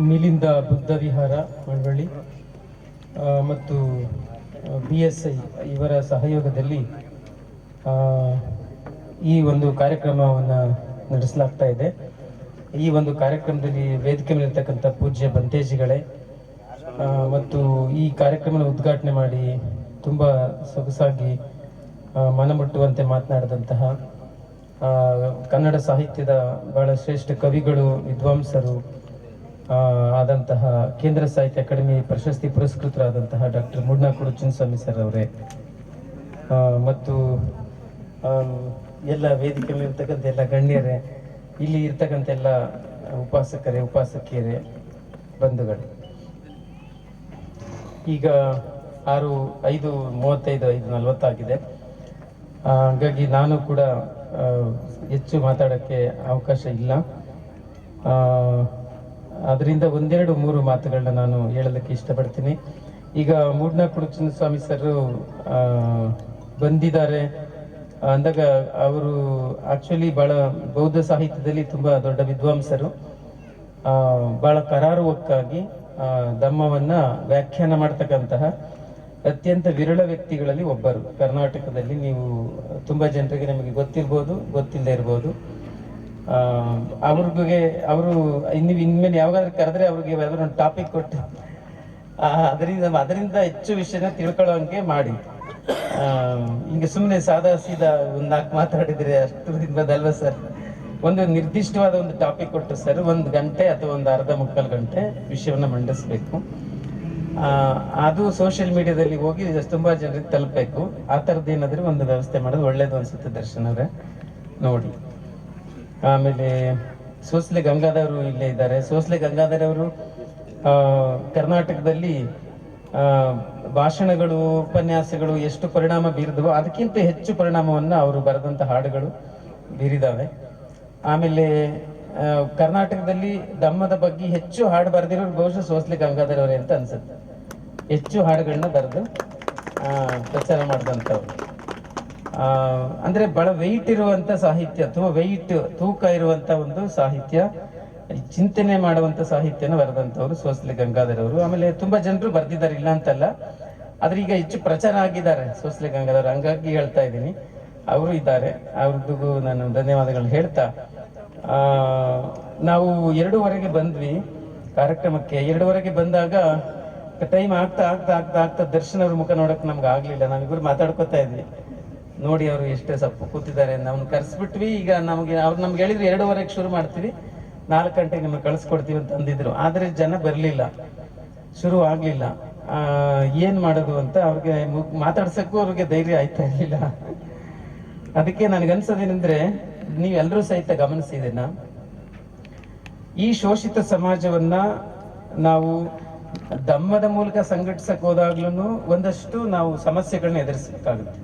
Melinda Buddha ವಿಹಾರ ಮಳವಳ್ಳಿ ಮತ್ತು BSI ಇವರ ಸಹಯೋಗದಲ್ಲಿ ಈ ಒಂದು ಕಾರ್ಯಕ್ರಮವನ್ನು ನಡೆಸಲಾಗ್ತಾ ಇದೆ. ಈ ಒಂದು ಕಾರ್ಯಕ್ರಮದಲ್ಲಿ ವೇದಿಕೆ ಮೇಲಿರ್ತಕ್ಕಂಥ ಪೂಜ್ಯ ಬಂತೇಜಿಗಳೇ ಮತ್ತು ಈ ಕಾರ್ಯಕ್ರಮದ ಉದ್ಘಾಟನೆ ಮಾಡಿ ತುಂಬ ಸೊಗಸಾಗಿ ಮನಮುಟ್ಟುವಂತೆ ಮಾತನಾಡಿದಂತಹ ಕನ್ನಡ ಸಾಹಿತ್ಯದ ಬಹಳ ಶ್ರೇಷ್ಠ ಕವಿಗಳು, ವಿದ್ವಾಂಸರು ಆದಂತಹ ಕೇಂದ್ರ ಸಾಹಿತ್ಯ ಅಕಾಡೆಮಿ ಪ್ರಶಸ್ತಿ ಪುರಸ್ಕೃತರಾದಂತಹ ಡಾಕ್ಟರ್ ಮೂಡ್ನಾಕೂಡು ಚಿನ್ನಸ್ವಾಮಿ ಸರ್ ಅವರೇ ಮತ್ತು ಎಲ್ಲ ವೇದಿಕೆ ಮೇಲೆ ಇರ್ತಕ್ಕಂಥ ಎಲ್ಲ ಗಣ್ಯರೇ, ಇಲ್ಲಿ ಇರ್ತಕ್ಕಂಥ ಎಲ್ಲ ಉಪಾಸಕರೇ, ಉಪಾಸಕಿಯರೇ, ಬಂಧುಗಳೇ, ಈಗ 5:35 5:40 ಆಗಿದೆ. ಹಾಗಾಗಿ ನಾನು ಕೂಡ ಹೆಚ್ಚು ಮಾತಾಡೋಕ್ಕೆ ಅವಕಾಶ ಇಲ್ಲ. ಅದರಿಂದ 1-2-3 ಮಾತುಗಳನ್ನ ನಾನು ಹೇಳೋದಕ್ಕೆ ಇಷ್ಟಪಡ್ತೀನಿ. ಈಗ ಮೂಡ್ನಾಕೂಡು ಚಿನ್ನಸ್ವಾಮಿ ಸರ್ ಬಂದಿದ್ದಾರೆ ಅಂದಾಗ ಅವರು ಆಕ್ಚುಲಿ ಬಹಳ ಬೌದ್ಧ ಸಾಹಿತ್ಯದಲ್ಲಿ ತುಂಬ ದೊಡ್ಡ ವಿದ್ವಾಂಸರು. ಬಹಳ ಕರಾರುವಕ್ಕಾಗಿ ಧಮ್ಮವನ್ನ ವ್ಯಾಖ್ಯಾನ ಮಾಡ್ತಕ್ಕಂತಹ ಅತ್ಯಂತ ವಿರಳ ವ್ಯಕ್ತಿಗಳಲ್ಲಿ ಒಬ್ಬರು. ಕರ್ನಾಟಕದಲ್ಲಿ ನೀವು ತುಂಬ ಜನರಿಗೆ ನಿಮಗೆ ಗೊತ್ತಿರ್ಬೋದು, ಗೊತ್ತಿಲ್ಲದೆ ಇರ್ಬೋದು. ಅವರು ನೀವು ಇನ್ಮೇಲೆ ಯಾವಾಗಾದ್ರೂ ಕರೆದ್ರೆ ಅವ್ರಿಗೆ ಯಾವ್ದಾದ್ರು ಒಂದು ಟಾಪಿಕ್ ಕೊಟ್ಟು ಅದರಿಂದ ಹೆಚ್ಚು ವಿಷಯನ ತಿಳ್ಕೊಳ್ಳೋಂಗೆ ಮಾಡಿ. ಹಿಂಗೆ ಸುಮ್ಮನೆ ಸಾದಾ ಸೀದಾ 4 ಮಾತಾಡಿದ್ರೆ ಅಷ್ಟು ದಿನದಲ್ವ ಸರ್. ಒಂದು ನಿರ್ದಿಷ್ಟವಾದ ಒಂದು ಟಾಪಿಕ್ ಕೊಟ್ಟು ಸರ್ 1 ಗಂಟೆ ಅಥವಾ 1.5-3 ಗಂಟೆ ವಿಷಯವನ್ನು ಮಂಡಿಸ್ಬೇಕು. ಅದು ಸೋಷಿಯಲ್ ಮೀಡಿಯಾದಲ್ಲಿ ಹೋಗಿ ತುಂಬಾ ಜನರಿಗೆ ತಲುಪಬೇಕು. ಆ ಥರದ್ದು ಏನಾದರೂ ಒಂದು ವ್ಯವಸ್ಥೆ ಮಾಡೋದು ಒಳ್ಳೇದು ಅನ್ಸುತ್ತೆ. ದರ್ಶನ್ ಅವರೇ ನೋಡಿ. ಆಮೇಲೆ ಸೋಸ್ಲೆ ಗಂಗಾಧರ್ ಇಲ್ಲೇ ಇದ್ದಾರೆ. ಸೋಸ್ಲೆ ಗಂಗಾಧರ್ ಅವರು ಕರ್ನಾಟಕದಲ್ಲಿ ಭಾಷಣಗಳು, ಉಪನ್ಯಾಸಗಳು ಎಷ್ಟು ಪರಿಣಾಮ ಬೀರಿದವೋ ಅದಕ್ಕಿಂತ ಹೆಚ್ಚು ಪರಿಣಾಮವನ್ನು ಅವರು ಬರೆದಂಥ ಹಾಡುಗಳು ಬೀರಿದಾವೆ. ಆಮೇಲೆ ಕರ್ನಾಟಕದಲ್ಲಿ ಧಮ್ಮದ ಬಗ್ಗೆ ಹೆಚ್ಚು ಹಾಡು ಬರೆದಿರೋರು ಬಹುಶಃ ಸೋಸ್ಲೆ ಗಂಗಾಧರ್ ಅವರೇ ಅಂತ ಅನ್ಸುತ್ತೆ. ಹೆಚ್ಚು ಹಾಡುಗಳನ್ನ ಬರೆದು ಪ್ರಚಾರ ಮಾಡಿದಂಥವ್ರು. ಅಂದ್ರೆ ಬಹಳ ವೆಯ್ಟ್ ಇರುವಂತ ಸಾಹಿತ್ಯ, ಅಥವಾ ತೂಕ ಇರುವಂತ ಒಂದು ಸಾಹಿತ್ಯ, ಚಿಂತನೆ ಮಾಡುವಂತ ಸಾಹಿತ್ಯನ ಬರೆದಂಥವ್ರು ಸೋಸ್ಲೆ ಗಂಗಾಧರ್ ಅವರು. ಆಮೇಲೆ ತುಂಬಾ ಜನರು ಬರ್ದಿದ್ದಾರೆ, ಇಲ್ಲ ಅಂತಲ್ಲ, ಆದ್ರೆ ಈಗ ಹೆಚ್ಚು ಪ್ರಚಾರ ಆಗಿದ್ದಾರೆ ಸೋಸ್ಲೆ ಗಂಗಾಧರ್, ಹಂಗಾಗಿ ಹೇಳ್ತಾ ಇದ್ದೀನಿ. ಅವರು ಇದ್ದಾರೆ, ಅವ್ರದ್ದು ನಾನು ಧನ್ಯವಾದಗಳು ಹೇಳ್ತಾ, ನಾವು 2:15 ಬಂದ್ವಿ ಕಾರ್ಯಕ್ರಮಕ್ಕೆ. 2:15 ಬಂದಾಗ ಟೈಮ್ ಆಗ್ತಾ ದರ್ಶನ್ ಅವ್ರ ಮುಖ ನೋಡಕ್ ನಮ್ಗೆ ಆಗ್ಲಿಲ್ಲ. ನಾವಿಬ್ರು ಮಾತಾಡ್ಕೊತಾ ಇದ್ವಿ. ನೋಡಿ ಅವರು ಎಷ್ಟು ಸಪ್ಪು ಕೂತಿದ್ದಾರೆ, ನಾವು ಕರ್ಸ್ಬಿಟ್ವಿ. ಈಗ ಅವ್ರು ನಮ್ಗೆ ಹೇಳಿದ್ರು 2:15 ಶುರು ಮಾಡ್ತೀವಿ, 4 ಗಂಟೆಗೆ ನಿಮ್ಗೆ ಕಳಿಸ್ಕೊಡ್ತೀವಿ ಅಂತ ಅಂದಿದ್ರು. ಆದ್ರೆ ಜನ ಬರ್ಲಿಲ್ಲ, ಶುರು ಆಗ್ಲಿಲ್ಲ. ಏನ್ ಮಾಡೋದು ಅಂತ ಅವ್ರಿಗೆ ಮಾತಾಡ್ಸಕ್ಕೂ ಅವ್ರಿಗೆ ಧೈರ್ಯ ಆಯ್ತಾ ಇರ್ಲಿಲ್ಲ. ಅದಕ್ಕೆ ನನಗನ್ಸೋದೇನೆಂದ್ರೆ, ನೀವೆಲ್ಲರೂ ಸಹಿತ ಗಮನಿಸಿದೇನ, ಈ ಶೋಷಿತ ಸಮಾಜವನ್ನ ನಾವು ಧಮ್ಮದ ಮೂಲಕ ಸಂಘಟಿಸಕ್ ಹೋದಾಗ್ಲೂ ಒಂದಷ್ಟು ನಾವು ಸಮಸ್ಯೆಗಳನ್ನ ಎದುರಿಸಬೇಕಾಗುತ್ತೆ.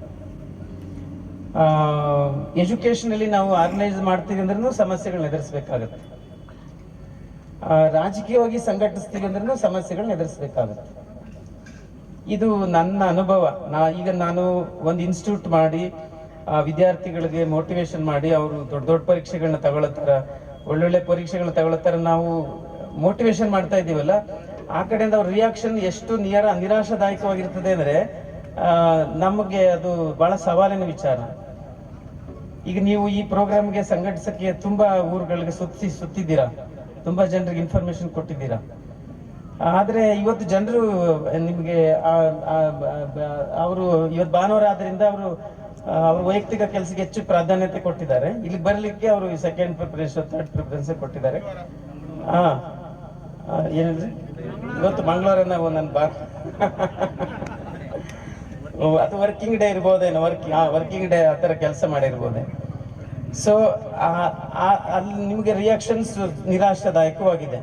ಎಜುಕೇಶನ್ ಅಲ್ಲಿ ನಾವು ಆರ್ಗನೈಸ್ ಮಾಡ್ತೀವಿ ಅಂದ್ರೂ ಸಮಸ್ಯೆಗಳನ್ನ ಎದುರಿಸಬೇಕಾಗತ್ತೆ. ರಾಜಕೀಯವಾಗಿ ಸಂಘಟಿಸ್ತೀವಿ ಅಂದ್ರೂ ಸಮಸ್ಯೆಗಳನ್ನ ಎದುರಿಸಬೇಕಾಗತ್ತೆ. ಇದು ನನ್ನ ಅನುಭವ. ಈಗ ನಾನು ಒಂದು ಇನ್ಸ್ಟಿಟ್ಯೂಟ್ ಮಾಡಿ ವಿದ್ಯಾರ್ಥಿಗಳಿಗೆ ಮೋಟಿವೇಶನ್ ಮಾಡಿ, ಅವರು ದೊಡ್ಡ ಪರೀಕ್ಷೆಗಳನ್ನ ತಗೊಳ್ಳತ್ತಾರ, ಒಳ್ಳೊಳ್ಳೆ ಪರೀಕ್ಷೆಗಳನ್ನ ತಗೊಳ್ಳತ್ತಾರ, ನಾವು ಮೋಟಿವೇಶನ್ ಮಾಡ್ತಾ ಇದ್ದೀವಲ್ಲ, ಆ ಕಡೆಯಿಂದ ಅವ್ರ ರಿಯಾಕ್ಷನ್ ಎಷ್ಟು ನಿರಾಶಾದಾಯಕವಾಗಿರ್ತದೆ ಅಂದ್ರೆ ನಮಗೆ ಅದು ಬಹಳ ಸವಾಲಿನ ವಿಚಾರ. ಈಗ ನೀವು ಈ ಪ್ರೋಗ್ರಾಮ್ಗೆ ಸಂಘಟಿಸಕ್ಕೆ ತುಂಬಾ ಊರುಗಳಿಗೆ ಸುತ್ತಿದ್ದೀರಾ, ತುಂಬಾ ಜನರಿಗೆ ಇನ್ಫಾರ್ಮೇಶನ್ ಕೊಟ್ಟಿದ್ದೀರಾ. ಆದ್ರೆ ಇವತ್ತು ಜನರು ನಿಮ್ಗೆ ಅವರು ಇವತ್ತು ಭಾನುವಾರ ಆದ್ರಿಂದ ಅವ್ರ ವೈಯಕ್ತಿಕ ಕೆಲಸಕ್ಕೆ ಹೆಚ್ಚು ಪ್ರಾಧಾನ್ಯತೆ ಕೊಟ್ಟಿದ್ದಾರೆ. ಇಲ್ಲಿ ಬರ್ಲಿಕ್ಕೆ ಅವರು 2nd ಪ್ರಿಫರೆನ್ಸ್ 3rd ಪ್ರಿಫರೆನ್ಸ್ ಕೊಟ್ಟಿದ್ದಾರೆ. ಏನಿಲ್ರಿ, ಇವತ್ತು ಮಂಗಳವಾರ ನನ್ನ ಅದು ವರ್ಕಿಂಗ್ ಡೇ ಇರ್ಬೋದೇನೋ, ವರ್ಕಿಂಗ್ ಡೇ ಆ ಥರ ಕೆಲಸ ಮಾಡಿರ್ಬೋದೆ. ಸೊ ಅಲ್ಲಿ ನಿಮಗೆ ರಿಯಾಕ್ಷನ್ಸ್ ನಿರಾಶಾದಾಯಕವಾಗಿದೆ.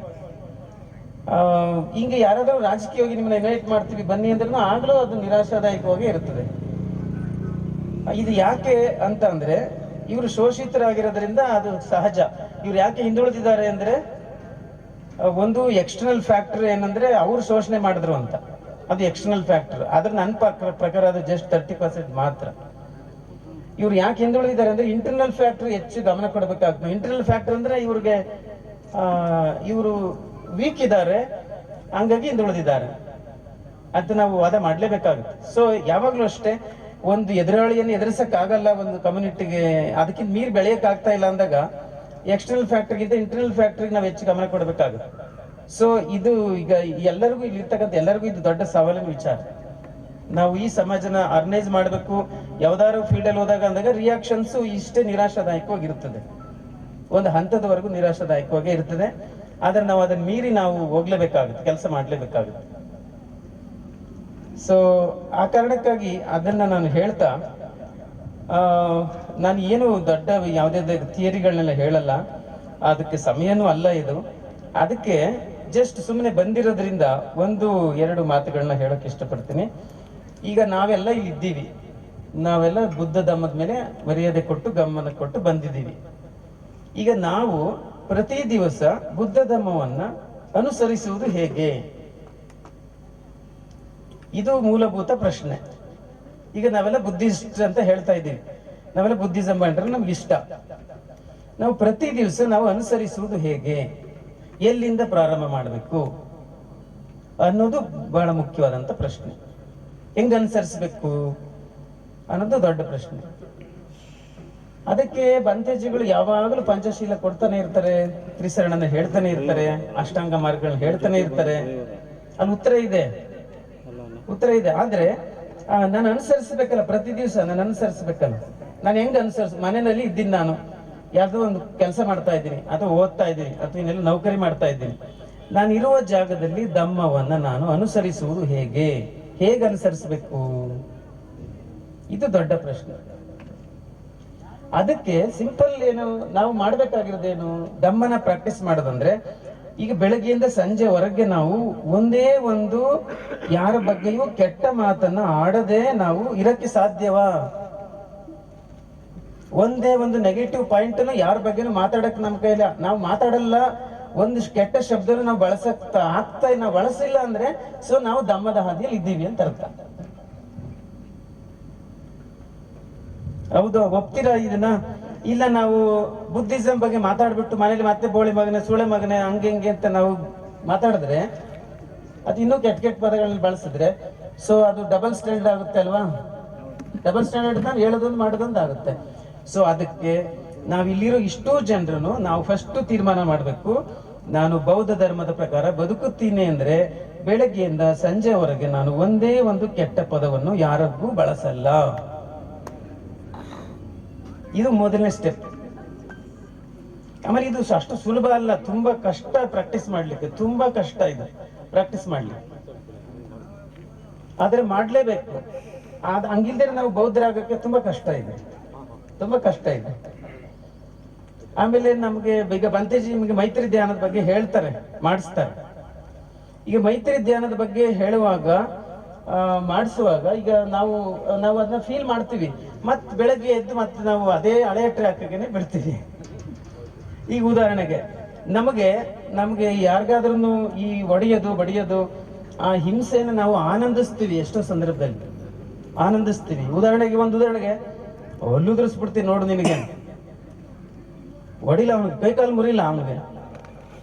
ಹಿಂಗೆ ಯಾರಾದ್ರೂ ರಾಜಕೀಯವಾಗಿ ನಿಮ್ಮನ್ನ ಇನ್ವೈಟ್ ಮಾಡ್ತೀವಿ ಬನ್ನಿ ಅಂದ್ರೂ ಆಗ್ಲೂ ಅದು ನಿರಾಶಾದಾಯಕವಾಗಿ ಇರುತ್ತದೆ. ಇದು ಯಾಕೆ ಅಂತ ಅಂದ್ರೆ, ಇವರು ಶೋಷಿತರಾಗಿರೋದ್ರಿಂದ ಅದು ಸಹಜ. ಇವ್ರು ಯಾಕೆ ಹಿಂದುಳಿದಿದ್ದಾರೆ ಅಂದ್ರೆ, ಒಂದು ಎಕ್ಸ್ಟರ್ನಲ್ ಫ್ಯಾಕ್ಟರ್ ಏನಂದ್ರೆ ಅವ್ರು ಶೋಷಣೆ ಮಾಡಿದ್ರು ಅಂತ. ಅದು ಎಕ್ಸ್ಟರ್ನಲ್ ಫ್ಯಾಕ್ಟರ್. ಆದ್ರೆ ನನ್ನ ಪ್ರಕಾರ ಅದು ಜಸ್ಟ್ 30% ಮಾತ್ರ. ಇವ್ರು ಯಾಕೆ ಹಿಂದುಳಿದಿದ್ದಾರೆ ಅಂದ್ರೆ ಇಂಟರ್ನಲ್ ಫ್ಯಾಕ್ಟರ್ ಹೆಚ್ಚು ಗಮನ ಕೊಡಬೇಕಾಗ್ತದೆ. ಇಂಟರ್ನಲ್ ಫ್ಯಾಕ್ಟರ್ ಅಂದ್ರೆ ಇವರು ವೀಕ್ ಇದ್ದಾರೆ, ಹಂಗಾಗಿ ಹಿಂದುಳಿದಿದ್ದಾರೆ ಅಂತ ನಾವು ವಾದ ಮಾಡ್ಲೇಬೇಕಾಗುತ್ತೆ. ಸೊ ಯಾವಾಗ್ಲೂ ಅಷ್ಟೇ, ಒಂದು ಎದುರಾಳಿಯನ್ನು ಎದುರಿಸಕ್ ಆಗಲ್ಲ ಒಂದು ಕಮ್ಯುನಿಟಿಗೆ, ಅದಕ್ಕಿಂತ ಮೀರಿ ಬೆಳೆಯಕ್ ಆಗ್ತಾ ಇಲ್ಲ ಅಂದಾಗ ಎಕ್ಸ್ಟರ್ನಲ್ ಫ್ಯಾಕ್ಟರ್ಗಿಂತ ಇಂಟರ್ನಲ್ ಫ್ಯಾಕ್ಟರ್ಗೆ ನಾವು ಹೆಚ್ಚು ಗಮನ ಕೊಡಬೇಕಾಗುತ್ತೆ. ಸೊ ಇದು ಈಗ ಎಲ್ಲರಿಗೂ ಇಲ್ಲಿರ್ತಕ್ಕಂಥ ಎಲ್ಲರಿಗೂ ಇದು ದೊಡ್ಡ ಸವಾಲಿನ ವಿಚಾರ. ನಾವು ಈ ಸಮಾಜನ ಆರ್ಗನೈಸ್ ಮಾಡಬೇಕು. ಯಾವ್ದಾದ್ರು ಫೀಲ್ಡ್ ಅಲ್ಲಿ ಹೋದಾಗ ಅಂದಾಗ ರಿಯಾಕ್ಷನ್ಸ್ ಇಷ್ಟೇ ನಿರಾಶಾದಾಯಕವಾಗಿರುತ್ತದೆ, ಒಂದು ಹಂತದವರೆಗೂ ನಿರಾಶಾದಾಯಕವಾಗೇ ಇರ್ತದೆ. ಆದ್ರೆ ನಾವು ಅದನ್ನ ಮೀರಿ ನಾವು ಹೋಗ್ಲೇಬೇಕಾಗುತ್ತೆ, ಕೆಲಸ ಮಾಡ್ಲೇಬೇಕಾಗುತ್ತೆ. ಸೊ ಆ ಕಾರಣಕ್ಕಾಗಿ ಅದನ್ನ ನಾನು ಹೇಳ್ತಾ, ನಾನು ಏನು ದೊಡ್ಡ ಯಾವುದೇ ಥಿಯರಿಗಳನ್ನೆಲ್ಲ ಹೇಳಲ್ಲ, ಅದಕ್ಕೆ ಸಮಯನೂ ಅಲ್ಲ ಇದು. ಅದಕ್ಕೆ ಜಸ್ಟ್ ಸುಮ್ಮನೆ ಬಂದಿರೋದ್ರಿಂದ 1-2 ಮಾತುಗಳನ್ನ ಹೇಳಕ್ ಇಷ್ಟಪಡ್ತೀನಿ. ಈಗ ನಾವೆಲ್ಲ ಇಲ್ಲಿ ಇದ್ದೀವಿ, ನಾವೆಲ್ಲ ಬುದ್ಧ ಧಮ್ಮದ ಮೇಲೆ ಮರ್ಯಾದೆ ಕೊಟ್ಟು ಗಮನ ಕೊಟ್ಟು ಬಂದಿದ್ದೀವಿ. ಈಗ ನಾವು ಪ್ರತಿ ದಿವಸ ಬುದ್ಧ ಧಮ್ಮವನ್ನ ಅನುಸರಿಸುವುದು ಹೇಗೆ? ಇದು ಮೂಲಭೂತ ಪ್ರಶ್ನೆ. ಈಗ ನಾವೆಲ್ಲ ಬುದ್ಧಿಸ್ಟ್ ಅಂತ ಹೇಳ್ತಾ ಇದ್ದೀವಿ, ನಾವೆಲ್ಲ ಬುದ್ಧಿಸಂ ಅಂದ್ರೆ ನಮ್ಗೆ ಇಷ್ಟ. ನಾವು ಪ್ರತಿ ದಿವಸ ನಾವು ಅನುಸರಿಸುವುದು ಹೇಗೆ, ಎಲ್ಲಿಂದ ಪ್ರಾರಂಭ ಮಾಡಬೇಕು ಅನ್ನೋದು ಬಹಳ ಮುಖ್ಯವಾದಂತ ಪ್ರಶ್ನೆ. ಹೆಂಗ್ ಅನುಸರಿಸಬೇಕು ಅನ್ನೋದು ದೊಡ್ಡ ಪ್ರಶ್ನೆ. ಅದಕ್ಕೆ ಬಂತೇಜಿಗಳು ಯಾವಾಗಲೂ ಪಂಚಶೀಲ ಕೊಡ್ತಾನೆ ಇರ್ತಾರೆ, ತ್ರಿಸರಣನ ಹೇಳ್ತಾನೆ ಇರ್ತಾರೆ, ಅಷ್ಟಾಂಗ ಮಾರ್ಗಗಳನ್ನ ಹೇಳ್ತಾನೆ ಇರ್ತಾರೆ. ಅಲ್ಲಿ ಉತ್ತರ ಇದೆ. ಆದ್ರೆ ನಾನು ಅನುಸರಿಸಬೇಕಲ್ಲ, ಪ್ರತಿ ದಿವಸ ನಾನು ಅನುಸರಿಸಬೇಕಲ್ಲ. ನಾನು ಹೆಂಗ್ ಮನೆಯಲ್ಲಿ ಇದ್ದೀನಿ, ನಾನು ಯಾವ್ದೋ ಒಂದು ಕೆಲಸ ಮಾಡ್ತಾ ಇದ್ದೀನಿ, ಅಥವಾ ಓದ್ತಾ ಇದ್ದೀನಿ, ಅಥವಾ ಇನ್ನೆಲ್ಲ ನೌಕರಿ ಮಾಡ್ತಾ ಇದ್ದೀನಿ. ನಾನು ಇರುವ ಜಾಗದಲ್ಲಿ ಧಮ್ಮವನ್ನ ನಾನು ಅನುಸರಿಸುವುದು ಹೇಗೆ ಅನುಸರಿಸಬೇಕು? ಇದು ದೊಡ್ಡ ಪ್ರಶ್ನೆ. ಅದಕ್ಕೆ ಸಿಂಪಲ್ ಏನು ನಾವು ಮಾಡ್ಬೇಕಾಗಿರೋದೇನು, ಧಮ್ಮನ ಪ್ರಾಕ್ಟೀಸ್ ಮಾಡೋದಂದ್ರೆ, ಈಗ ಬೆಳಗ್ಗೆಯಿಂದ ಸಂಜೆವರೆಗೆ ನಾವು ಒಂದೇ ಒಂದು ಯಾರ ಬಗ್ಗೆಯೂ ಕೆಟ್ಟ ಮಾತನ್ನ ಆಡದೆ ನಾವು ಇರಕ್ಕೆ ಸಾಧ್ಯವಾ? ಒಂದೇ ಒಂದು ನೆಗೆಟಿವ್ ಪಾಯಿಂಟ್ ಯಾರ ಬಗ್ಗೆನೂ ಮಾತಾಡಕ್ ನಮ್ ಕೈಲಿ, ನಾವು ಮಾತಾಡಲ್ಲ, ಒಂದು ಕೆಟ್ಟ ಶಬ್ದನು ನಾವು ನಾವು ಬಳಸಿಲ್ಲ ಅಂದ್ರೆ ಸೊ ನಾವು ಧಮ್ಮದ ಹಾದಿಯಲ್ಲಿ ಇದ್ದೀವಿ ಅಂತ ಅರ್ಥ. ಹೌದು, ಒಪ್ತೀರಾ ಇದನ್ನ? ಇಲ್ಲ, ನಾವು ಬುದ್ಧಿಸಂ ಬಗ್ಗೆ ಮಾತಾಡ್ಬಿಟ್ಟು ಮನೇಲಿ ಮತ್ತೆ ಬೋಳಿ ಮಗನೆ, ಸುಳೆ ಮಗನೆ, ಹಂಗೆ ಹಿಂಗೆ ಅಂತ ನಾವು ಮಾತಾಡಿದ್ರೆ, ಅದು ಇನ್ನೂ ಕೆಟ್ಟ ಪದಗಳನ್ನ ಬಳಸಿದ್ರೆ ಸೊ ಅದು ಡಬಲ್ ಸ್ಟ್ಯಾಂಡರ್ಡ್ ಆಗುತ್ತೆ ಅಲ್ವಾ? ಡಬಲ್ ಸ್ಟ್ಯಾಂಡರ್ಡ್ ಹೇಳೋದೊಂದು ಮಾಡೋದೊಂದು ಆಗುತ್ತೆ. ಸೊ ಅದಕ್ಕೆ ನಾವಿಲ್ಲಿರೋ ಇಷ್ಟೋ ಜನರನ್ನು ನಾವು ಫಸ್ಟ್ ತೀರ್ಮಾನ ಮಾಡಬೇಕು, ನಾನು ಬೌದ್ಧ ಧರ್ಮದ ಪ್ರಕಾರ ಬದುಕುತ್ತೀನಿ ಅಂದ್ರೆ ಬೆಳಗ್ಗೆಯಿಂದ ಸಂಜೆವರೆಗೆ ನಾನು ಒಂದೇ ಒಂದು ಕೆಟ್ಟ ಪದವನ್ನು ಯಾರಿಗೂ ಬಳಸಲ್ಲ. ಇದು ಮೊದಲನೇ ಸ್ಟೆಪ್. ಆಮೇಲೆ ಇದು ಅಷ್ಟು ಸುಲಭ ಅಲ್ಲ, ತುಂಬಾ ಕಷ್ಟ ಪ್ರಾಕ್ಟೀಸ್ ಮಾಡ್ಲಿಕ್ಕೆ, ತುಂಬಾ ಕಷ್ಟ ಇದೆ ಪ್ರಾಕ್ಟೀಸ್ ಮಾಡ್ಲಿಕ್ಕೆ. ಆದ್ರೆ ಮಾಡ್ಲೇಬೇಕು. ಹಂಗಿಲ್ದೇ ನಾವು ಬೌದ್ಧರಾಗಕ್ಕೆ ತುಂಬಾ ಕಷ್ಟ ಇದೆ. ಆಮೇಲೆ ನಮ್ಗೆ ಈಗ ಬಂತೇಜಿ ನಿಮಗೆ ಮೈತ್ರಿ ಧ್ಯಾನದ ಬಗ್ಗೆ ಹೇಳ್ತಾರೆ, ಮಾಡಿಸ್ತಾರೆ. ಈಗ ಮೈತ್ರಿ ಧ್ಯಾನದ ಬಗ್ಗೆ ಹೇಳುವಾಗ ಮಾಡಿಸುವಾಗ ಈಗ ನಾವು ಅದನ್ನ ಫೀಲ್ ಮಾಡ್ತೀವಿ, ಮತ್ ಬೆಳಗ್ಗೆ ಎದ್ದು ಮತ್ತೆ ನಾವು ಅದೇ ಹಳೆ ಟ್ರ್ಯಾಕ್ಗೆ ಬಿಡ್ತೀವಿ. ಈಗ ಉದಾಹರಣೆಗೆ ನಮಗೆ ಯಾರಿಗಾದ್ರೂ ಈ ಒಡೆಯೋದು ಬಡಿಯೋದು ಆ ಹಿಂಸೆಯನ್ನು ನಾವು ಆನಂದಿಸ್ತೀವಿ, ಎಷ್ಟೋ ಸಂದರ್ಭದಲ್ಲಿ ಆನಂದಿಸ್ತೀವಿ. ಒಂದು ಉದಾಹರಣೆಗೆ ಹಲ್ಲುದ್ರಿಸ್ಬಿಡ್ತೀವಿ, ನೋಡು ನಿನಗೆ ಹೊಡಿಲ್ಲ, ಅವನಿಗೆ ಕೈಕಾಲು ಮುರಿಲ್ಲ ಅವನಿಗೆ.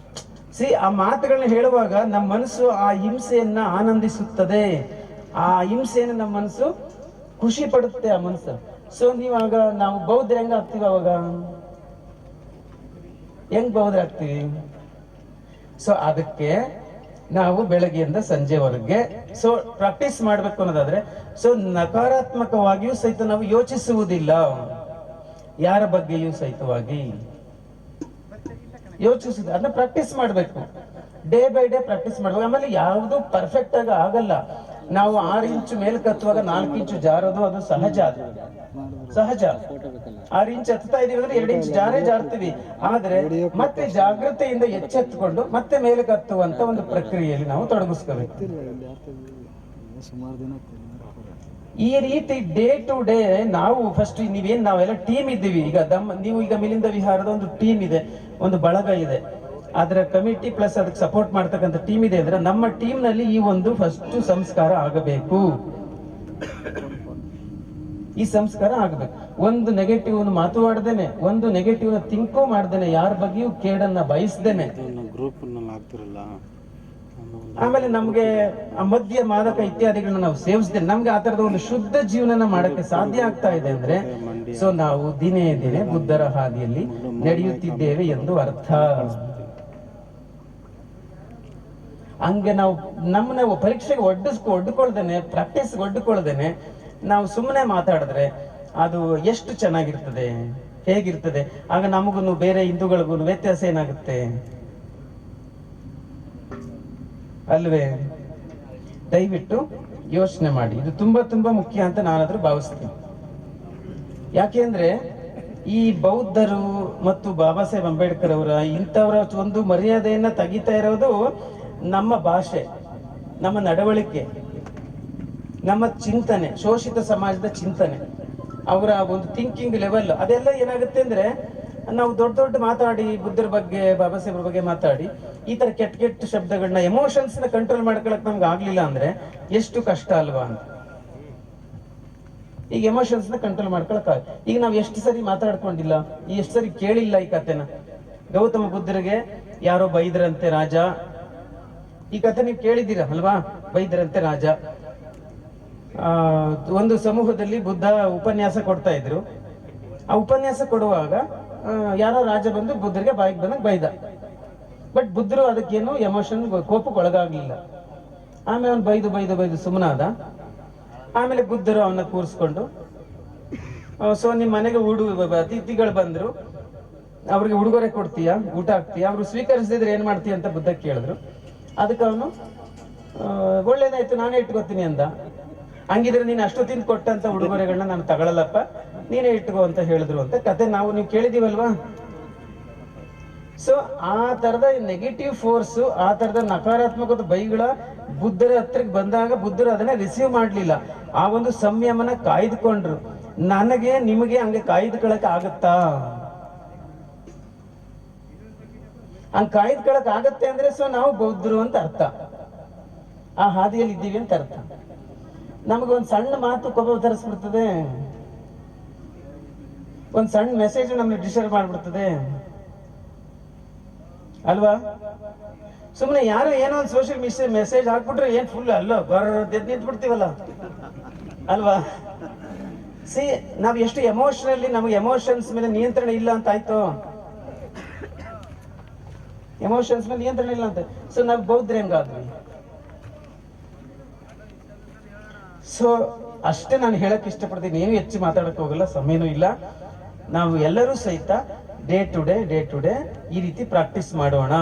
ಆ ಮಾತುಗಳನ್ನ ಹೇಳುವಾಗ ನಮ್ಮ ಮನಸ್ಸು ಆ ಹಿಂಸೆಯನ್ನ ಆನಂದಿಸುತ್ತದೆ, ಆ ಹಿಂಸೆಯನ್ನು ನಮ್ಮ ಮನಸ್ಸು ಖುಷಿ ಪಡುತ್ತೆ ಆ ಮನಸ್ಸು. ಸೊ ನೀವಾಗ ನಾವು ಬೌದ್ಧ ಹೆಂಗ ಆಗ್ತೀವಿ, ಅವಾಗ ಹೆಂಗ್ ಬೌದ್ಧರಾಗ್ತೀವಿ? ಸೊ ಅದಕ್ಕೆ ನಾವು ಬೆಳಗ್ಗೆಯಿಂದ ಸಂಜೆವರೆಗೆ ಸೊ ಪ್ರಾಕ್ಟೀಸ್ ಮಾಡ್ಬೇಕು ಅನ್ನೋದಾದ್ರೆ, ಸೊ ನಕಾರಾತ್ಮಕವಾಗಿಯೂ ಸಹಿತ ನಾವು ಯೋಚಿಸುವುದಿಲ್ಲ, ಯಾರ ಬಗ್ಗೆಯೂ ಸಹಿತವಾಗಿ ಯೋಚಿಸುದು, ಅದನ್ನ ಪ್ರಾಕ್ಟೀಸ್ ಮಾಡ್ಬೇಕು. ಡೇ ಬೈ ಡೇ ಪ್ರಾಕ್ಟೀಸ್ ಮಾಡ್ಬೇಕು. ಆಮೇಲೆ ಯಾವುದು ಪರ್ಫೆಕ್ಟ್ ಆಗಿ ಆಗಲ್ಲ. ನಾವು 6 ಇಂಚು ಮೇಲೆ ಕತ್ತುವಾಗ 4 ಇಂಚು ಜಾರೋದು ಅದು ಸಹಜ. 6 ಇಂಚ್ ಹತ್ತಾ ಇದೀವಿ ಅಂದ್ರೆ 2 ಇಂಚ್ ಜಾರ್ತೀವಿ. ಆದ್ರೆ ಮತ್ತೆ ಜಾಗೃತೆಯಿಂದ ಎಚ್ಚೆತ್ತುಕೊಂಡು ಮತ್ತೆ ಮೇಲೆ ಕತ್ತುವಂತ ಒಂದು ಪ್ರಕ್ರಿಯೆಯಲ್ಲಿ ನಾವು ತೊಡಗಿಸ್ಕೋಬೇಕು. ಈ ರೀತಿ ಡೇ ಟು ಡೇ ನಾವು ಫಸ್ಟ್ ನಾವೆಲ್ಲ ಟೀಮ್ ಇದ್ದೀವಿ. ಈಗ ನೀವು ಈಗ ಮಿಲಿಂದ ವಿಹಾರದ ಒಂದು ಟೀಮ್ ಇದೆ, ಒಂದು ಬಳಗ ಇದೆ. ಅದರ ಕಮಿಟಿ ಪ್ಲಸ್ ಅದಕ್ಕೆ ಸಪೋರ್ಟ್ ಮಾಡ್ತಕ್ಕಂಥ ಟೀಮ್ ಇದೆ ಅಂದ್ರೆ ನಮ್ಮ ಟೀಮ್ ನಲ್ಲಿ ಈ ಒಂದು ಫಸ್ಟ್ ಸಂಸ್ಕಾರ ಆಗಬೇಕು. ಈ ಸಂಸ್ಕಾರ ಆಗಬೇಕು. ಒಂದು ನೆಗೆಟಿವ್ ಮಾತುವಾಡ್ದೇನೆ, ಒಂದು ನೆಗೆಟಿವ್ ಥಿಂಕು ಮಾಡ್ದೇನೆ, ಯಾರ ಬಗ್ಗೆಯೂ ಕೇಡನ್ನ ಬಯಸ್ದೇನೆ. ಆಮೇಲೆ ನಮ್ಗೆ ಮದ್ಯ ಮಾದಕ ಇತ್ಯಾದಿಗಳನ್ನ ನಾವು ಸೇವಿಸ್ದೇನೆ ನಮ್ಗೆ ಆ ತರದ ಒಂದು ಶುದ್ಧ ಜೀವನನ ಮಾಡಕ್ಕೆ ಸಾಧ್ಯ ಆಗ್ತಾ ಇದೆ ಅಂದ್ರೆ ಸೊ ನಾವು ದಿನೇ ದಿನೇ ಬುದ್ಧರ ಹಾದಿಯಲ್ಲಿ ನಡೆಯುತ್ತಿದ್ದೇವೆ ಎಂದು ಅರ್ಥ. ಹಂಗೆ ನಾವು ನಮ್ಮನ್ನ ಪರೀಕ್ಷೆಗೆ ಒಡ್ಡುಕೊಳ್ದೇನೆ, ಪ್ರಾಕ್ಟೀಸ್ ಒಡ್ಡುಕೊಳ್ದೇನೆ ನಾವು ಸುಮ್ಮನೆ ಮಾತಾಡಿದ್ರೆ ಅದು ಎಷ್ಟು ಚೆನ್ನಾಗಿರ್ತದೆ, ಹೇಗಿರ್ತದೆ. ಆಗ ನಮಗೂ ಬೇರೆ ಹಿಂದೂಗಳಿಗೂ ವ್ಯತ್ಯಾಸ ಏನಾಗುತ್ತೆ ಅಲ್ವೇ? ದಯವಿಟ್ಟು ಯೋಚನೆ ಮಾಡಿ. ಇದು ತುಂಬಾ ತುಂಬಾ ಮುಖ್ಯ ಅಂತ ನಾನಾದ್ರೂ ಭಾವಿಸ್ತೀನಿ. ಯಾಕೆಂದ್ರೆ ಈ ಬೌದ್ಧರು ಮತ್ತು ಬಾಬಾ ಸಾಹೇಬ್ ಅಂಬೇಡ್ಕರ್ ಅವರ ಇಂಥವರ ಒಂದು ಮರ್ಯಾದೆಯನ್ನ ತೆಗಿತಾ ಇರೋದು ನಮ್ಮ ಭಾಷೆ, ನಮ್ಮ ನಡವಳಿಕೆ, ನಮ್ಮ ಚಿಂತನೆ, ಶೋಷಿತ ಸಮಾಜದ ಚಿಂತನೆ, ಅವರ ಒಂದು ಥಿಂಕಿಂಗ್ ಲೆವೆಲ್ ಅದೆಲ್ಲ ಏನಾಗುತ್ತೆ ಅಂದ್ರೆ ನಾವು ದೊಡ್ಡ ದೊಡ್ಡ ಮಾತಾಡಿ ಬುದ್ಧರ ಬಗ್ಗೆ ಬಾಬಾ ಸಾಹೇಬ್ರ ಬಗ್ಗೆ ಮಾತಾಡಿ ಈ ತರ ಕೆಟ್ಟ ಕೆಟ್ಟ ಶಬ್ದಗಳನ್ನ ಎಮೋಷನ್ಸ್ ನ ಕಂಟ್ರೋಲ್ ಮಾಡ್ಕೊಳಕ್ ನಮ್ಗೆ ಆಗ್ಲಿಲ್ಲ ಅಂದ್ರೆ ಎಷ್ಟು ಕಷ್ಟ ಅಲ್ವಾ ಅಂತ. ಈಗ ಎಮೋಷನ್ಸ್ ನ ಕಂಟ್ರೋಲ್ ಮಾಡ್ಕೊಳಕ್ ಈಗ ನಾವ್ ಎಷ್ಟು ಸರಿ ಮಾತಾಡ್ಕೊಂಡಿಲ್ಲ, ಎಷ್ಟು ಸರಿ ಕೇಳಿಲ್ಲ ಈ ಕಥೆನ. ಗೌತಮ ಬುದ್ಧರಿಗೆ ಯಾರೋ ಬೈದ್ರಂತೆ ರಾಜ, ಈ ಕಥೆ ನೀವು ಕೇಳಿದ್ದೀರಾ ಅಲ್ವಾ? ಬೈದ್ರಂತೆ ರಾಜ. ಒಂದು ಸಮೂಹದಲ್ಲಿ ಬುದ್ಧ ಉಪನ್ಯಾಸ ಕೊಡ್ತಾ ಇದ್ರು. ಆ ಉಪನ್ಯಾಸ ಕೊಡುವಾಗ ಯಾರೋ ರಾಜ ಬಂದು ಬುದ್ಧರಿಗೆ ಬಾಯಿಗೆ ಬಂದಾಗ ಬೈದ. ಬಟ್ ಬುದ್ಧರು ಅದಕ್ಕೇನು ಎಮೋಷನ್ ಕೋಪಕ್ಕೆ ಒಳಗಾಗ್ಲಿಲ್ಲ. ಆಮೇಲೆ ಅವ್ನು ಬೈದು ಬೈದು ಬೈದು ಸುಮ್ಮನಾದ. ಆಮೇಲೆ ಬುದ್ಧರು ಅವನ್ನ ಕೂರಿಸ್ಕೊಂಡು ಸೊ ನಿಮ್ ಮನೆಗೆ ಅತಿಥಿಗಳು ಬಂದ್ರು, ಅವ್ರಿಗೆ ಉಡುಗೊರೆ ಕೊಡ್ತೀಯಾ, ಊಟ ಹಾಕ್ತೀಯಾ, ಅವ್ರು ಸ್ವೀಕರಿಸಿದ್ರೆ ಏನ್ ಮಾಡ್ತೀಯ ಅಂತ ಬುದ್ಧ ಕೇಳಿದ್ರು. ಅದಕ್ಕೆ ಅವನು ಒಳ್ಳೇದಾಯ್ತು ನಾನೇ ಇಟ್ಕೋತೀನಿ ಅಂದ. ಹಂಗಿದ್ರೆ ನೀನು ಅಷ್ಟು ತಿಂದು ಕೊಟ್ಟಂತ ಉಡುಗೊರೆಗಳನ್ನ ನಾನು ತಗೊಳ್ಳಲ್ಲಪ್ಪ, ನೀನೇ ಇಟ್ಕೋ ಅಂತ ಹೇಳಿದ್ರು ಅಂತ ಕತೆ ನೀವು ಕೇಳಿದೀವಲ್ವಾ? ಸೊ ಆ ತರದ ನೆಗೆಟಿವ್ ಫೋರ್ಸ್, ಆ ತರದ ನಕಾರಾತ್ಮಕದ ಬೈಗಳ ಬುದ್ಧರ ಹತ್ರಕ್ಕೆ ಬಂದಾಗ ಬುದ್ಧರು ಅದನ್ನ ರಿಸೀವ್ ಮಾಡ್ಲಿಲ್ಲ. ಆ ಒಂದು ಸಂಯಮನ ಕಾಯ್ದುಕೊಂಡ್ರು. ನನಗೆ ನಿಮಗೆ ಹಂಗೆ ಕಾಯ್ದುಕೊಳ್ಳಕ್ ಆಗತ್ತಾ? ಹಂಗ್ ಕಾಯ್ದುಕೊಳ್ಳಕ್ ಆಗತ್ತೆ ಅಂದ್ರೆ ಸೊ ನಾವು ಬೌದ್ಧರು ಅಂತ ಅರ್ಥ, ಆ ಹಾದಿಯಲ್ಲಿ ಇದ್ದೀವಿ ಅಂತ ಅರ್ಥ. ನಮಗೊಂದ್ ಸಣ್ಣ ಮಾತು ಕೋಪ ತರಿಸ್ಬಿಡ್ತದೆ, ಒಂದ್ ಸಣ್ಣ ಮೆಸೇಜ್ ನಮ್ಗೆ ಡಿಸ್ಟರ್ಬ್ ಮಾಡ್ಬಿಡ್ತದೆ ಅಲ್ವಾ? ಸುಮ್ಮನೆ ಯಾರು ಏನೋ ಒಂದು ಸೋಷಿಯಲ್ ಮೆಸೇಜ್ ಹಾಕ್ಬಿಟ್ರೆ ಏನ್ ಫುಲ್ ಅಲ್ಲ ನಿಂತ್ಬಿಡ್ತೀವಲ್ಲ ಅಲ್ವಾ? ಸಿ ನಾವ್ ಎಷ್ಟು ಎಮೋಷನಲಿ, ನಮ್ಗೆ ಎಮೋಷನ್ಸ್ ಮೇಲೆ ನಿಯಂತ್ರಣ ಇಲ್ಲ ಅಂತ ಆಯ್ತು. ಎಮೋಷನ್ಸ್ ಮೇಲೆ ನಿಯಂತ್ರಣ ಇಲ್ಲ ಅಂತ ಸೊ ನಾವ್ ಬೌದ್ಧ ಹೆಂಗಾದ್ವಿ? ಸೊ ಅಷ್ಟೇ ನಾನು ಹೇಳಕ್ ಇಷ್ಟಪಡ್ತೀನಿ. ಏನು ಹೆಚ್ಚು ಮಾತಾಡಕ್ ಹೋಗಲ್ಲ, ಸಮಯನೂ ಇಲ್ಲ. ನಾವು ಎಲ್ಲರೂ ಸಹಿತ ಡೇ ಟು ಡೇ ಈ ರೀತಿ ಪ್ರಾಕ್ಟೀಸ್ ಮಾಡೋಣ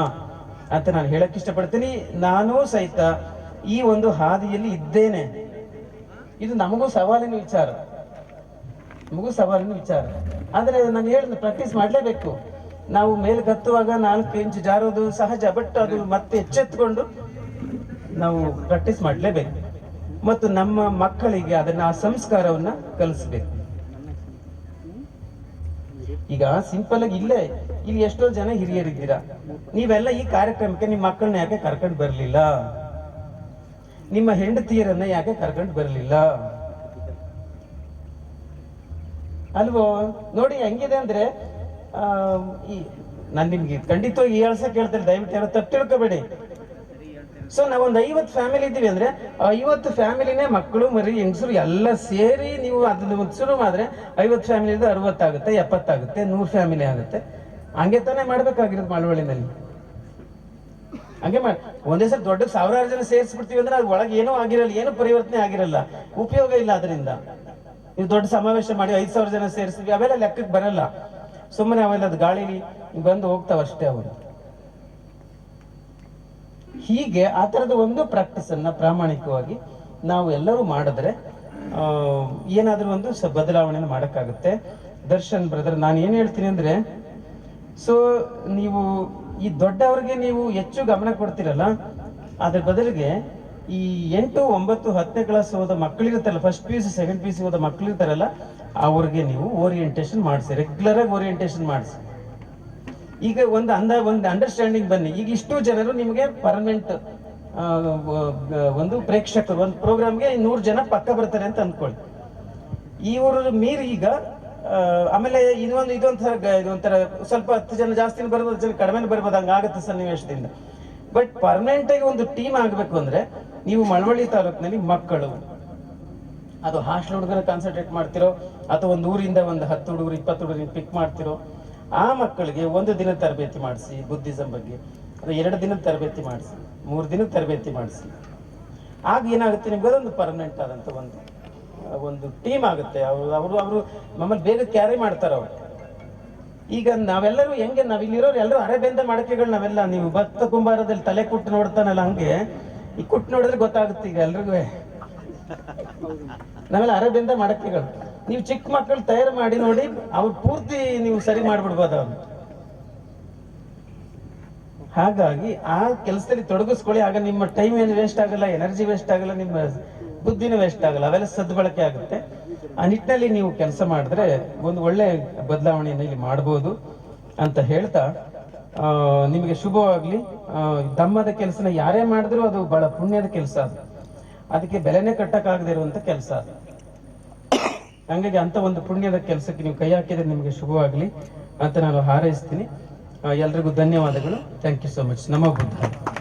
ಅಂತ ನಾನು ಹೇಳಕ್ ಇಷ್ಟಪಡ್ತೀನಿ. ನಾನೂ ಸಹಿತ ಈ ಒಂದು ಹಾದಿಯಲ್ಲಿ ಇದ್ದೇನೆ. ಇದು ನಮಗೂ ಸವಾಲಿನ ವಿಚಾರ, ಆದ್ರೆ ನಾನು ಹೇಳಿದ ಪ್ರಾಕ್ಟೀಸ್ ಮಾಡ್ಲೇಬೇಕು. ನಾವು ಮೇಲೆ ಹತ್ತುವಾಗ 4 ಇಂಚು ಜಾರೋದು ಸಹಜ, ಬಟ್ ಅದು ಮತ್ತೆ ಎಚ್ಚೆತ್ಕೊಂಡು ನಾವು ಪ್ರಾಕ್ಟೀಸ್ ಮಾಡ್ಲೇಬೇಕು. ಮತ್ತು ನಮ್ಮ ಮಕ್ಕಳಿಗೆ ಅದನ್ನ ಆ ಸಂಸ್ಕಾರವನ್ನ ಕಲಿಸ್ಬೇಕು. ಈಗ ಸಿಂಪಲ್ ಆಗಿ ಇಲ್ಲಿ ಎಷ್ಟೋ ಜನ ಹಿರಿಯರಿದ್ದೀರಾ, ನೀವೆಲ್ಲ ಈ ಕಾರ್ಯಕ್ರಮಕ್ಕೆ ನಿಮ್ಮ ಮಕ್ಕಳನ್ನ ಯಾಕೆ ಕರ್ಕೊಂಡು ಬರ್ಲಿಲ್ಲ? ನಿಮ್ಮ ಹೆಂಡತಿಯರನ್ನ ಯಾಕೆ ಕರ್ಕೊಂಡು ಬರ್ಲಿಲ್ಲ ಅಲ್ವೋ? ನೋಡಿ ಹೆಂಗಿದೆ ಅಂದ್ರೆ ನಾನು ನಿಮ್ಗೆ ಖಂಡಿತವಾಗಿ ಹೇಳ್ಸಕ್ ಹೇಳ್ತೇನೆ, ದಯವಿಟ್ಟು ಯಾರು ತಪ್ಪು ತಿಳ್ಕೊಬೇಡಿ. ಸೊ ನಾವೊಂದು 50 ಫ್ಯಾಮಿಲಿ ಇದ್ದೀವಿ ಅಂದ್ರೆ 50 ಫ್ಯಾಮಿಲಿನೇ ಮಕ್ಕಳು ಮರಿ ಹೆಂಗಸರು ಎಲ್ಲ ಸೇರಿ ನೀವು ಅದನ್ನ ಒಂದು ಶುರು ಮಾಡಿದ್ರೆ 50 ಫ್ಯಾಮಿಲಿ 60 ಆಗುತ್ತೆ, 70 ಆಗುತ್ತೆ, 100 ಫ್ಯಾಮಿಲಿ ಆಗುತ್ತೆ. ಹಂಗೆ ತಾನೇ ಮಾಡ್ಬೇಕಾಗಿರೋದು ಮಳವಳ್ಳಿನಲ್ಲಿ. ಹಂಗೆ ಮಾಡಿ ಒಂದೇ ಸಲ ದೊಡ್ಡ 1000 ಜನ ಸೇರಿಸ್ಬಿಡ್ತೀವಿ ಅಂದ್ರೆ ಅದ್ ಒಳಗೆ ಏನೂ ಆಗಿರಲ್ಲ, ಏನು ಪರಿವರ್ತನೆ ಆಗಿರಲ್ಲ, ಉಪಯೋಗ ಇಲ್ಲ. ಅದರಿಂದ ನೀವು ದೊಡ್ಡ ಸಮಾವೇಶ ಮಾಡಿ 5000 ಜನ ಸೇರಿಸ್ತೀವಿ, ಅವೆಲ್ಲ ಲೆಕ್ಕಕ್ಕೆ ಬರಲ್ಲ. ಸುಮ್ಮನೆ ಅವೆಲ್ಲ ಅದು ಗಾಳಿಲಿ ಬಂದು ಹೋಗ್ತಾವಷ್ಟೇ ಅವರು. ಹೀಗೆ ಆ ತರದ ಒಂದು ಪ್ರಾಕ್ಟೀಸ್ ಅನ್ನ ಪ್ರಾಮಾಣಿಕವಾಗಿ ನಾವು ಎಲ್ಲರೂ ಮಾಡಿದ್ರೆ ಏನಾದ್ರೂ ಒಂದು ಬದಲಾವಣೆಯನ್ನು ಮಾಡಕ್ಕಾಗುತ್ತೆ. ದರ್ಶನ್ ಬ್ರದರ್, ನಾನು ಏನ್ ಹೇಳ್ತೀನಿ ಅಂದ್ರೆ, ಸೊ ನೀವು ಈ ದೊಡ್ಡವರಿಗೆ ನೀವು ಹೆಚ್ಚು ಗಮನ ಕೊಡ್ತಿರಲ್ಲ, ಅದ್ರ ಬದಲಿಗೆ ಈ 8, 9, 10ನೇ ಕ್ಲಾಸ್ ಹೋದ ಮಕ್ಕಳಿರ್ತಾರಲ್ಲ, ಫಸ್ಟ್ PUC ಸೆಕೆಂಡ್ PUC ಹೋದ ಮಕ್ಕಳಿರ್ತಾರಲ್ಲ, ಅವ್ರಿಗೆ ನೀವು ಓರಿಯೆಂಟೇಶನ್ ಮಾಡಿಸಿ, ರೆಗ್ಯುಲರ್ ಆಗಿ ಓರಿಯೆಂಟೇಶನ್ ಮಾಡಿಸಿ. ಈಗ ಒಂದು ಅಂಡರ್ಸ್ಟ್ಯಾಂಡಿಂಗ್ ಬನ್ನಿ. ಈಗ ಇಷ್ಟು ಜನರು ನಿಮಗೆ ಪರ್ಮನೆಂಟ್ ಒಂದು ಪ್ರೇಕ್ಷಕರು, ಒಂದು ಪ್ರೋಗ್ರಾಮ್ಗೆ 100 ಜನ ಪಕ್ಕ ಬರ್ತಾರೆ ಅಂತ ಅನ್ಕೊಳ್ಳಿ. ಇವರು ಮೀರಿ ಈಗ ಆಮೇಲೆ ಇದೊಂಥರ ಸ್ವಲ್ಪ 10 ಜನ ಜಾಸ್ತಿ ಬರ್ಬೋದು, 10 ಜನ ಕಡಿಮೆ ಬರ್ಬೋದು, ಹಂಗಾಗತ್ತೆ ಸನ್ನಿವೇಶದಿಂದ. ಬಟ್ ಪರ್ಮನೆಂಟ್ ಆಗಿ ಒಂದು ಟೀಮ್ ಆಗ್ಬೇಕು ಅಂದ್ರೆ ನೀವು ಮಳವಳ್ಳಿ ತಾಲೂಕಿನಲ್ಲಿ ಮಕ್ಕಳು, ಅದು ಹಾಸ್ಟೆಲ್ ಹುಡುಗರ ಕಾನ್ಸಂಟ್ರೇಟ್ ಮಾಡ್ತಿರೋ ಅಥವಾ ಒಂದು ಊರಿಂದ ಒಂದು 10 ಹುಡುಗರು 20 ಹುಡುಗರು ಪಿಕ್ ಮಾಡ್ತಿರೋ, ಆ ಮಕ್ಕಳಿಗೆ 1 ದಿನ ತರಬೇತಿ ಮಾಡಿಸಿ ಬುದ್ಧಿಸಂ ಬಗ್ಗೆ, ಅದು 2 ದಿನದ ತರಬೇತಿ ಮಾಡಿಸಿ, 3 ದಿನದ ತರಬೇತಿ ಮಾಡಿಸಿ. ಆಗ ಏನಾಗುತ್ತೆ, ನಿಮ್ಗೆ ಅದೊಂದು ಪರ್ಮನೆಂಟ್ ಆದಂತ ಒಂದು ಟೀಮ್ ಆಗುತ್ತೆ. ಅವರು ನಮ್ಮಲ್ಲಿ ಬೇಗ ಕ್ಯಾರಿ ಮಾಡ್ತಾರೆ ಅವರು. ಈಗ ನಾವೆಲ್ಲರೂ ಹೆಂಗೆ, ನಾವಿಲ್ಲಿರೋರು ಎಲ್ಲರೂ ಅರೆಬೆಂದ ಮಡಕೆಗಳು ನಾವೆಲ್ಲ. ನೀವು ಭತ್ತ ಕುಂಬಾರದಲ್ಲಿ ತಲೆ ಕುಟ್ಟು ನೋಡ್ತಾನಲ್ಲ, ಹಂಗೆ ಈ ಕುಟ್ಟು ನೋಡಿದ್ರೆ ಗೊತ್ತಾಗುತ್ತೆ ಈಗ ಎಲ್ರಿಗೂ ನಾವೆಲ್ಲ ಅರೆಬೆಂದ ಮಡಕೆಗಳು. ನೀವು ಚಿಕ್ಕ ಮಕ್ಕಳು ತಯಾರು ಮಾಡಿ ನೋಡಿ, ಅವ್ರು ಪೂರ್ತಿ ನೀವು ಸರಿ ಮಾಡ್ಬಿಡ್ಬೋದು ಅವ್ರು. ಹಾಗಾಗಿ ಆ ಕೆಲಸದಲ್ಲಿ ತೊಡಗಿಸ್ಕೊಳ್ಳಿ. ಆಗ ನಿಮ್ಮ ಟೈಮ್ ಏನು ವೇಸ್ಟ್ ಆಗಲ್ಲ, ಎನರ್ಜಿ ವೇಸ್ಟ್ ಆಗಲ್ಲ, ನಿಮ್ಮ ಬುದ್ಧಿನೂ ವೇಸ್ಟ್ ಆಗಲ್ಲ, ಅವೆಲ್ಲ ಸದ್ಬಳಕೆ ಆಗುತ್ತೆ. ಆ ನಿಟ್ಟಿನಲ್ಲಿ ನೀವು ಕೆಲಸ ಮಾಡಿದ್ರೆ ಒಂದು ಒಳ್ಳೆ ಬದಲಾವಣೆಯನ್ನು ಇಲ್ಲಿ ಮಾಡ್ಬೋದು ಅಂತ ಹೇಳ್ತಾ, ನಿಮಗೆ ಶುಭವಾಗ್ಲಿ. ಧಮ್ಮದ ಕೆಲಸನ ಯಾರೇ ಮಾಡಿದ್ರು ಅದು ಬಹಳ ಪುಣ್ಯದ ಕೆಲಸ, ಅದಕ್ಕೆ ಬೆಲೆನೇ ಕಟ್ಟಕ್ಕಾಗದೇ ಇರುವಂತ ಕೆಲಸ. ಹಂಗಾಗಿ ಅಂತ ಒಂದು ಪುಣ್ಯದ ಕೆಲಸಕ್ಕೆ ನೀವು ಕೈ ಹಾಕಿದ್ರೆ ನಿಮಗೆ ಶುಭವಾಗ್ಲಿ ಅಂತ ನಾನು ಹಾರೈಸ್ತೀನಿ. ಎಲ್ರಿಗೂ ಧನ್ಯವಾದಗಳು. Thank you so much. ನಮೋ ಬುದ್ಧ.